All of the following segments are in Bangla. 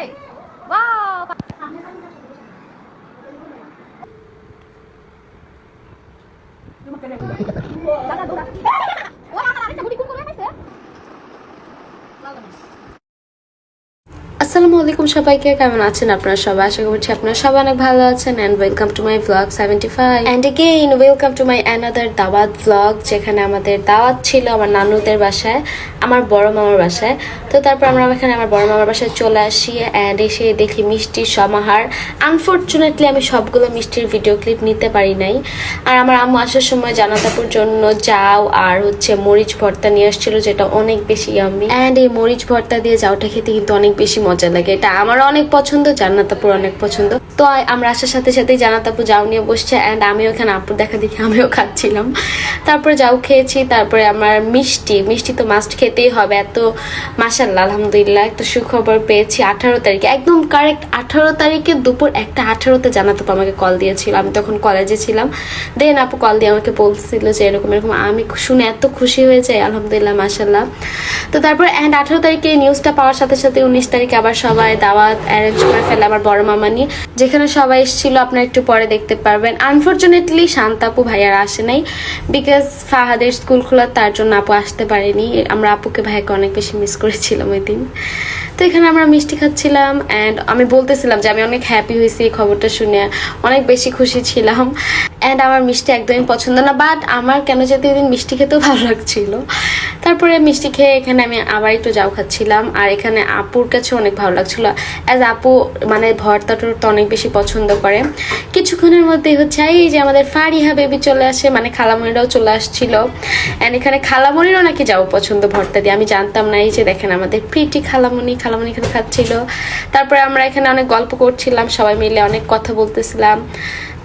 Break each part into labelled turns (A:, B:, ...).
A: Wow.
B: আসসালামু আলাইকুম সবাইকে, কেমন আছেন আপনারা সবাই? আশা করছি আপনারা সবাই অনেক ভালো আছেন। And welcome to my blog 75 and again welcome to my another দাওয়াত ব্লগ, যেখানে আমাদের দাওয়াত ছিল আমার নানুদের বাসায়, আমার বড় মামার বাসায়। তো তারপর আমরা এখানে আমার বড় মামার বাসায় চলে আসি অ্যান্ড এসে দেখি মিষ্টির সমাহার। আনফর্চুনেটলি আমি সবগুলো মিষ্টির ভিডিও ক্লিপ নিতে পারি নাই। আর আমার আম্মু আসার সময় জানাতাপুর জন্য যাও আর মরিচ ভর্তা নিয়ে আসছিল, যেটা অনেক বেশি ইয়াম্মি। অ্যান্ড এই মরিচ ভর্তা দিয়ে যাওটা খেতে কিন্তু অনেক বেশি মজা লাগে। এটা আমার অনেক পছন্দ, জান্নাতাপুর অনেক পছন্দ। তো আমরা আসার সাথে সাথেই জান্নাতাপু যাও নিয়ে বসছে অ্যান্ড আমিও এখানে আপুর দেখা দেখি আমিও খাচ্ছিলাম। তারপরে যাও খেয়েছি। তারপরে আমার মিষ্টি তো মাস্ট খেতেই হবে। এত মাশাআল্লাহ আলহামদুলিল্লাহ একটা সুখবর পেয়েছি 18 তারিখে, একদম কারেক্ট 18 তারিখে দুপুর 1:18 জান্নাতাপু আমাকে কল দিয়েছিল। আমি তখন কলেজে ছিলাম। দেন আপু কল দিয়ে আমাকে বলছিল যে এরকম এরকম। আমি শুনে এত খুশি হয়ে যাই, আলহামদুলিল্লাহ মাশাআল্লাহ। তো তারপর 18 তারিখে নিউজটা পাওয়ার সাথে সাথে 19 তারিখে আবার সবাই দাওয়াত অ্যারেঞ্জ করে ফেলে আমার বড় মামা নিয়ে, যেখানে সবাই এসেছিল। আপনারা একটু পরে দেখতে পারবেন। আনফর্চুনেটলি শান্তাপু ভাইয়ার আসে নাই, বিকজ ফাহাদের স্কুল খোলা, তার জন্য আপু আসতে পারেনি। আমরা আপুকে ভাইয়াকে অনেক বেশি মিস করেছিলাম ওই দিন। তো এখানে আমরা মিষ্টি খাচ্ছিলাম অ্যান্ড আমি বলতেছিলাম যে আমি অনেক হ্যাপি হয়েছি এই খবরটা শুনে, অনেক বেশি খুশি ছিলাম। অ্যান্ড আমার মিষ্টি একদমই পছন্দ না, বাট আমার কেন যেতে ওই দিন মিষ্টি খেতেও ভালো লাগছিল। তারপরে মিষ্টি খেয়ে এখানে আমি আবার একটু যাও খাচ্ছিলাম। আর এখানে আপুর কাছে অনেক ভালো লাগছিল, অ্যাজ আপু মানে ভর্তাটা তো অনেক বেশি পছন্দ করে। কিছুক্ষণের মধ্যেই এই যে আমাদের ফারিহা বেবি চলে আসে, মানে খালামণিরাও চলে আসছিল। অ্যান্ড এখানে খালামণিরও নাকি যাও পছন্দ ভর্তা দিয়ে, আমি জানতাম না। এই যে দেখেন আমাদের প্রিটি খালামণি এখানে খাচ্ছিল। তারপরে আমরা এখানে অনেক গল্প করছিলাম, সবাই মিলে অনেক কথা বলতেছিলাম।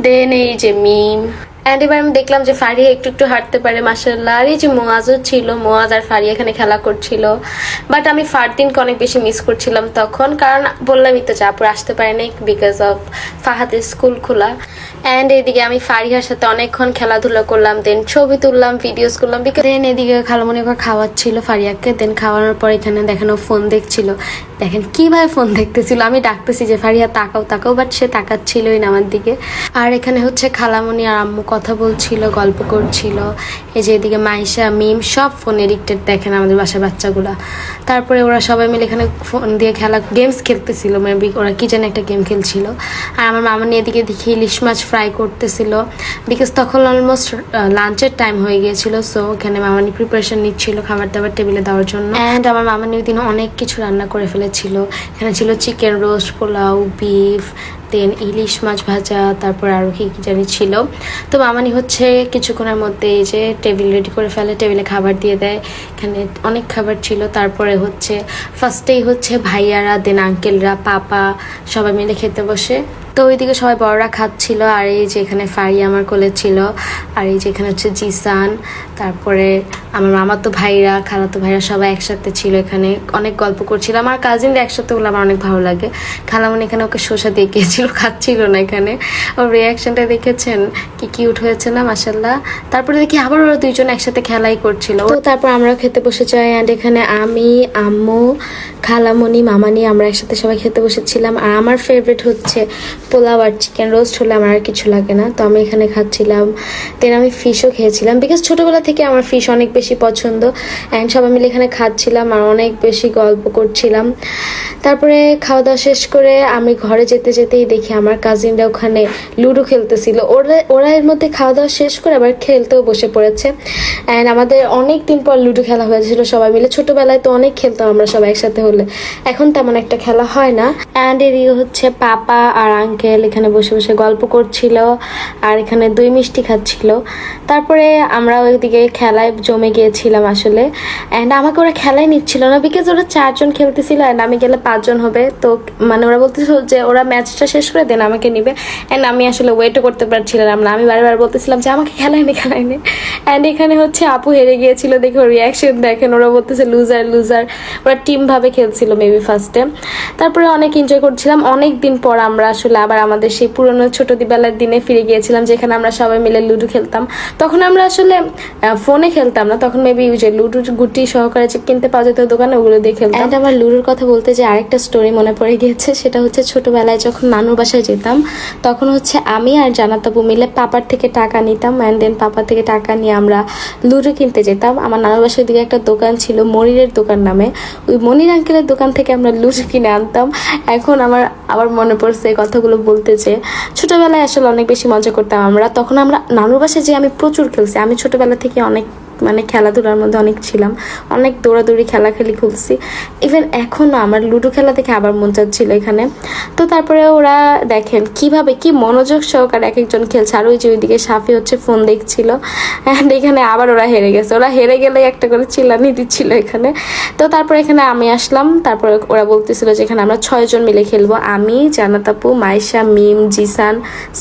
B: দেন এই যে মিম অ্যান্ড এবার আমি দেখলাম যে ফারিয়া একটু একটু হাঁটতে পারে মাশাআল্লাহ। আর এই যে মোয়াজও ছিল, মোয়াজ আর ফারিয়া এখানে খেলা করছিল। বাট আমি ফারদিনকে অনেক বেশি মিস করছিলাম তখন, কারণ বললামই তো চাপুর আসতে পারেনি বিকজ অফ ফাহাদের স্কুল খোলা। অ্যান্ড এদিকে আমি ফারিহার সাথে অনেকক্ষণ খেলাধুলা করলাম, দেন ছবি তুললাম, ভিডিওস করলাম। দেন এদিকে খালামণি আবার খাওয়াচ্ছিল ফারিয়াকে। দেন খাওয়ানোর পর এখানে দেখেন ও ফোন দেখছিল। দেখেন কিভাবে ফোন দেখতেছিল, আমি ডাকতেছি যে ফারিয়া তাকাও, বাট সে তাকাচ্ছিলই না আমার দিকে। আর এখানে খালামণি আর আম্মু কথা বলছিল, গল্প করছিল। এই যে এদিকে মাইশা মিম সব ফোন এডিক্টেড, দেখেন আমাদের বাসার বাচ্চাগুলা। তারপরে ওরা সবাই মিলে এখানে ফোন দিয়ে গেমস খেলতেছিল, মেবি ওরা কি যেন একটা গেম খেলছিল। আর আমার মামানি এদিকে দেখি ইলিশ মাছ ফ্রাই করতেছিল, বিকজ তখন অলমোস্ট লাঞ্চের টাইম হয়ে গিয়েছিল। সো এখানে মামানি প্রিপারেশন নিচ্ছিল খাবার দাবার টেবিলে দেওয়ার জন্য। অ্যান্ড আমার মামানি ওই দিন অনেক কিছু রান্না করে ফেলেছিল। এখানে ছিল চিকেন রোস্ট, পোলাও, বিফ, দেন ইলিশ মাছ ভাজা, তারপর আরও কি জানি ছিল। তো মামানি কিছুক্ষণের মধ্যে এই যে টেবিল রেডি করে ফেলে, টেবিলে খাবার দিয়ে দেয়। এখানে অনেক খাবার ছিল। তারপরে ফার্স্টেই ভাইয়ারা, দেন আঙ্কেলরা, পাপা সবাই মিলে খেতে বসে। তো ওইদিকে সবাই বড়রা খাচ্ছিল। আর এই যে এখানে ফারিয়া আমার কোলে ছিল। আর এই যে এখানে জিসান, তারপরে আমার মামাতো ভাইরা, খালাতো ভাইরা সবাই একসাথে ছিল। এখানে অনেক গল্প করছিল। আমার কাজিনরা একসাথে হলে আমার অনেক ভালো লাগে। খালামণি এখানে ওকে শসা দিয়ে গিয়েছিল, খাচ্ছিল না। এখানে ওর রিয়াকশনটা দেখেছেন, কি কিউট হয়েছে না মাশাআল্লাহ। তারপরে দেখি আবার ওরা দুইজন একসাথে খেলাই করছিল। তো তারপর আমরাও খেতে বসে যাই। অ্যান্ড এখানে আমি, আম্মু, খালামণি, মামানি আমরা একসাথে সবাই খেতে বসেছিলাম। আর আমার ফেভারিট পোলাও আর চিকেন রোস্ট হলে আমার আর কিছু লাগে না। তো আমি এখানে খাচ্ছিলাম। দেন আমি ফিশও খেয়েছিলাম, বিকজ ছোটোবেলা থেকে আমার ফিশ অনেক বেশি পছন্দ। অ্যান্ড সবাই মিলে এখানে খাচ্ছিলাম আর অনেক বেশি গল্প করছিলাম। তারপরে খাওয়া দাওয়া শেষ করে আমি ঘরে যেতেই দেখি আমার কাজিনরা ওখানে লুডো খেলতেছিল। ওরা এর মধ্যে খাওয়া দাওয়া শেষ করে আবার খেলতেও বসে পড়েছে। অ্যান্ড আমাদের অনেক দিন পর লুডো খেলা হয়েছিল সবাই মিলে। ছোটোবেলায় তো অনেক খেলতাম আমরা সবাই একসাথে হলে, এখন তেমন একটা খেলা হয় না। অ্যান্ড এদিকে পাপা আর আঙ্কেল এখানে বসে বসে গল্প করছিল আর এখানে দই মিষ্টি খাচ্ছিল। তারপরে আমরা ওইদিকে খেলায় জমে গিয়েছিলাম আসলে। অ্যান্ড আমাকে ওরা খেলায় নিচ্ছিল না, বিকজ ওরা 4 জন খেলতেছিল অ্যান্ড আমি গেলে 5 জন হবে। তো মানে ওরা বলতেছিল যে ওরা ম্যাচটা শেষ করে দেন আমাকে নিবে। অ্যান্ড আমি আসলে ওয়েটও করতে পারছিলাম না, আমি বারবার বলতেছিলাম যে আমাকে খেলায় নি। অ্যান্ড এখানে আপু হেরে গিয়েছিল, দেখে ওর রিয়াকশন দেখেন। ওরা বলতেছে লুজার। ওরা টিম ভাবে খেলছিল মেবি ফার্স্টে। তারপরে অনেক এনজয় করছিলাম। অনেক দিন পর আমরা আসলে আবার আমাদের সেই পুরনো ছোটবেলার দিনে ফিরে গিয়েছিলাম, যেখানে আমরা সবাই মিলে লুডো খেলতাম। তখন আমরা আসলে ফোনে খেলতাম না, তখন মেবি ওই যে লুডো গুটি সহকারে যে কিনতে পাওয়া যেত দোকানে, ওগুলো দিয়ে খেলতাম। অ্যান্ড আমার লুডোর কথা বলতে যে আরেকটা স্টোরি মনে পড়ে গিয়েছে, সেটা হচ্ছে ছোটবেলায় যখন নানুর বাসায় যেতাম তখন হচ্ছে আমি আর জান্নাত আপু মিলে পাপার থেকে টাকা নিতাম, অ্যান্ড দেন পাপার থেকে টাকা নিয়ে আমরা লুডো কিনতে যেতাম। আমার নানুর বাসার দিকে একটা দোকান ছিল মনিরের দোকান নামে, ওই মনির আঙ্কেলের দোকান থেকে আমরা লুডো কিনে আনতাম। এখন আবার মনে পড়ছে এই কথাগুলো বলতে, যে ছোটবেলায় আসলে অনেক বেশি মজা করতাম আমরা। তখন আমরা নানুর বাসায় যে আমি প্রচুর খেলছি, আমি ছোটবেলা থেকে অনেক মানে খেলাধুলার মধ্যে অনেক ছিলাম, অনেক দৌড়াদৌড়ি খেলাখেলি খুলছি। ইভেন এখনও আমার লুডো খেলা দেখে আবার মন চাচ্ছিল এখানে। তো তারপরে ওরা দেখেন কিভাবে কি মনোযোগ সহকারে এক একজন খেলছে, আর ওই যে ওইদিকে সাফি হচ্ছে ফোন দেখছিল, অ্যান্ড এখানে আবার ওরা হেরে গেছে। ওরা হেরে গেলে একটা করে চিল্লানি দিচ্ছিল এখানে। তো তারপরে এখানে আমি আসলাম, তারপরে ওরা বলতেছিল যে এখানে আমরা 6 জন মিলে খেলবো, আমি, জান্নাত আপু, মাইশা, মিম, জিসান,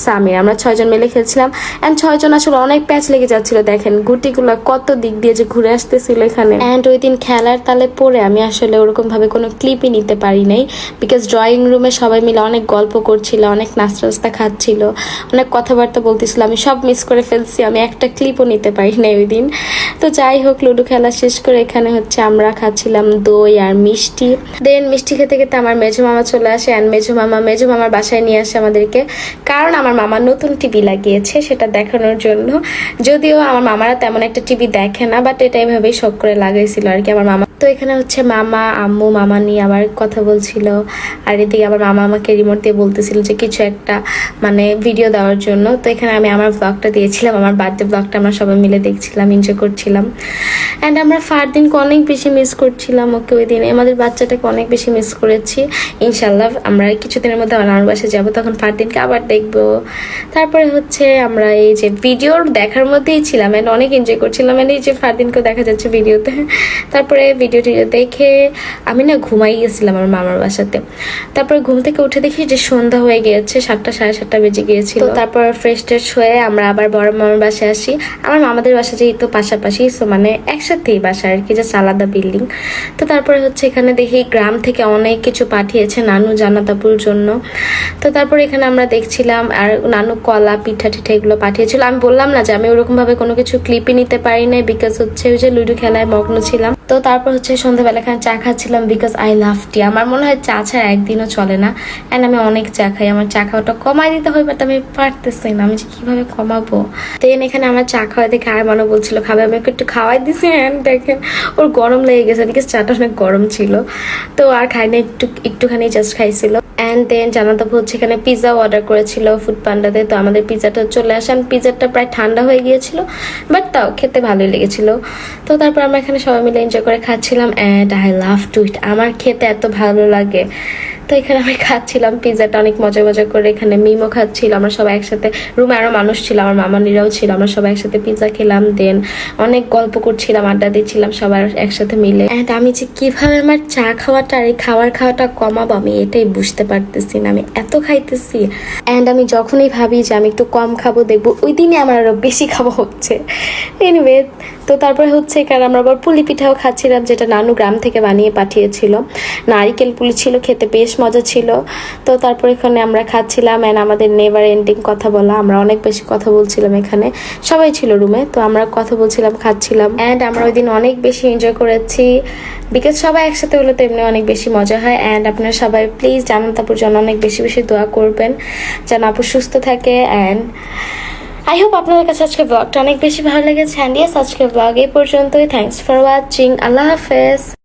B: সামির, আমরা 6 জন মিলে খেলছিলাম। অ্যান্ড 6 জন আসলে অনেক প্যাচ লেগে যাচ্ছিল, দেখেন গুটিগুলো কত দিক দিয়ে যে ঘুরে আসতেছিল এখানে। অ্যান্ড ওই দিন খেলার তালে পরে আমি আসলে ওরকম ভাবে কোনো ক্লিপই নিতে পারি নাই, বিকজ ড্রয়িং রুমে সবাই মিলে অনেক গল্প করছিল, অনেক নাস্তা টাস্তা খাচ্ছিল, অনেক কথাবার্তা বলতেছিল, আমি সব মিস করে ফেলছি, আমি একটা ক্লিপও নিতে পারি নাই ওই দিন। তো যাই হোক, লুডো খেলা শেষ করে এখানে হচ্ছে আমরা খাচ্ছিলাম দই আর মিষ্টি। দেন মিষ্টি খেতে খেতে আমার মেজো মামা চলে আসে, অ্যান্ড মেজো মামার বাসায় নিয়ে আসে আমাদেরকে, কারণ আমার মামা নতুন টিভি লাগিয়েছে সেটা দেখানোর জন্য। যদিও আমার মামারা তেমন একটা টিভি দেখে না, বাট এটা এভাবেই শখ করে লাগাইছিল আর কি আমার মামা। তো এখানে হচ্ছে মামা, আম্মু, মামা নিয়ে আবার কথা বলছিল, আর এদিকে আবার মামা আমাকে রিমোট দিয়ে বলতেছিল যে কিছু একটা মানে ভিডিও দেওয়ার জন্য। তো এখানে আমি আমার ব্লগটা দিয়েছিলাম, আমার বার্থডে ব্লগটা আমরা সবাই মিলে দেখছিলাম, এনজয় করছিলাম। অ্যান্ড আমরা ফারদিনকে অনেক বেশি মিস করছিলাম, ওকে ওই দিনে আমাদের বাচ্চাটাকে অনেক বেশি মিস করেছি। ইনশাল্লাহ আমরা কিছুদিনের মধ্যে আমার বাসায় যাবো, তখন ফারদিনকে আবার দেখবো। তারপরে হচ্ছে আমরা এই যে ভিডিওর দেখার মধ্যেই ছিলাম, অ্যান্ড অনেক এনজয় করছিলাম, অ্যান্ড এই যে ফারদিনকেও দেখা যাচ্ছে ভিডিওতে। তারপরে ভিডিও দেখে আমি না ঘুমাই গেছিলাম আমার মামার বাসাতে। তারপরে ঘুম থেকে উঠে দেখি যে সন্ধ্যা হয়ে গিয়েছে, 7টা সাড়ে 7টা বেজে গিয়েছিল। তারপর ফ্রেশ ট্রেশ হয়ে আমরা আবার বড় মামার বাসায় আসি। আমার মামাদের বাসা যেহেতু পাশাপাশি, সো মানে একসাথেই বাসা আর কি, জাস্ট আলাদা বিল্ডিং। তো তারপরে হচ্ছে এখানে দেখি গ্রাম থেকে অনেক কিছু পাঠিয়েছে নানু জান্নাত আপুর জন্য। তো তারপরে এখানে আমরা দেখছিলাম, আর নানু কলা পিঠা টিঠা এগুলো পাঠিয়েছিল। আমি বললাম না যে আমি ওরকম ভাবে কোনো কিছু ক্লিপই নিতে পারি নাই, বিকজ হচ্ছে ওই যে লুডো খেলায় মগ্ন ছিলাম। তো তারপর হচ্ছে সন্ধ্যাবেলা এখানে চা খাচ্ছিলাম, বিকজ আই লাভ টি। আমার মনে হয় চা ছাড়া একদিনও চলে না, অ্যান্ড আমি অনেক চা খাই। আমার চা খাওয়াটা কমাই দিতে হয়, বাট আমি পারতেছি না, আমি যে কিভাবে কমাবো। দেন এখানে আমার চা খাওয়া দেখে আর মানো বলছিল খাবে, আমি একটু খাওয়াই দিছি, অ্যান্ড দেখেন ওর গরম লেগে গেছে, বিকজ চাটা অনেক গরম ছিল। তো আর খাই না, একটুখানি জাস্ট খাইছিল। অ্যান্ড দেন জান্নাত আপু হচ্ছে এখানে পিৎজাও অর্ডার করেছিল ফুড পান্ডাতে। তো আমাদের পিৎজাটা চলে আসে, পিৎজাটা প্রায় ঠান্ডা হয়ে গিয়েছিল, বাট তাও খেতে ভালোই লেগেছিল। তো তারপর আমরা এখানে সবাই মিলে এনজয় করে খাচ্ছিলাম, অ্যান্ড আই লাভ টু ইট। আমার খেতে এত ভালো লাগে। তো এখানে আমি খাচ্ছিলাম পিৎজাটা অনেক মজা মজা করে, এখানে মিমও খাচ্ছিল, আমরা সবাই একসাথে, রুমে আরও মানুষ ছিল, আমার মামানিরাও ছিল, আমরা সবাই একসাথে পিৎজা খেলাম। দেন অনেক গল্প করছিলাম, আড্ডা দিচ্ছিলাম সবার একসাথে মিলে। অ্যান্ড আমি যে কিভাবে আমার চা খাওয়াটা আর এই খাওয়াটা কমাবো, আমি এটাই বুঝতে পারতেছি না, আমি এত খাইতেছি। অ্যান্ড আমি যখনই ভাবি যে আমি একটু কম খাবো, দেখবো ওই দিনে আমার আরও বেশি খাওয়া হচ্ছে। এনিওয়ে, তো তারপরে হচ্ছে এখানে আমরা আবার পুলি পিঠাও খাচ্ছিলাম, যেটা নানু গ্রাম থেকে বানিয়ে পাঠিয়েছিল, নারিকেল পুলি ছিল, খেতে বেশ মজা ছিল। তো তারপর এখানে আমরা খাচ্ছিলাম, অ্যান্ড আমাদের নেভার এন্ডিং কথা বলা, আমরা অনেক বেশি কথা বলছিলাম, এখানে সবাই ছিল রুমে, তো আমরা কথা বলছিলাম, খাচ্ছিলাম। অ্যান্ড আমরা ওই দিন অনেক বেশি এনজয় করেছি, বিকজ সবাই একসাথে হলে তো এমনি অনেক বেশি মজা হয়। অ্যান্ড আপনারা সবাই প্লিজ জান্নাত আপুর জন্য অনেক বেশি বেশি দোয়া করবেন, যেন আপু সুস্থ থাকে। অ্যান্ড আই হোপ আপনাদের কাছে আজকে ব্লগটা অনেক বেশি ভালো লেগেছে। অ্যান্ড ইয়েস, আজকে ব্লগ এই পর্যন্তই। Thanks for watching. আল্লাহ হাফেজ।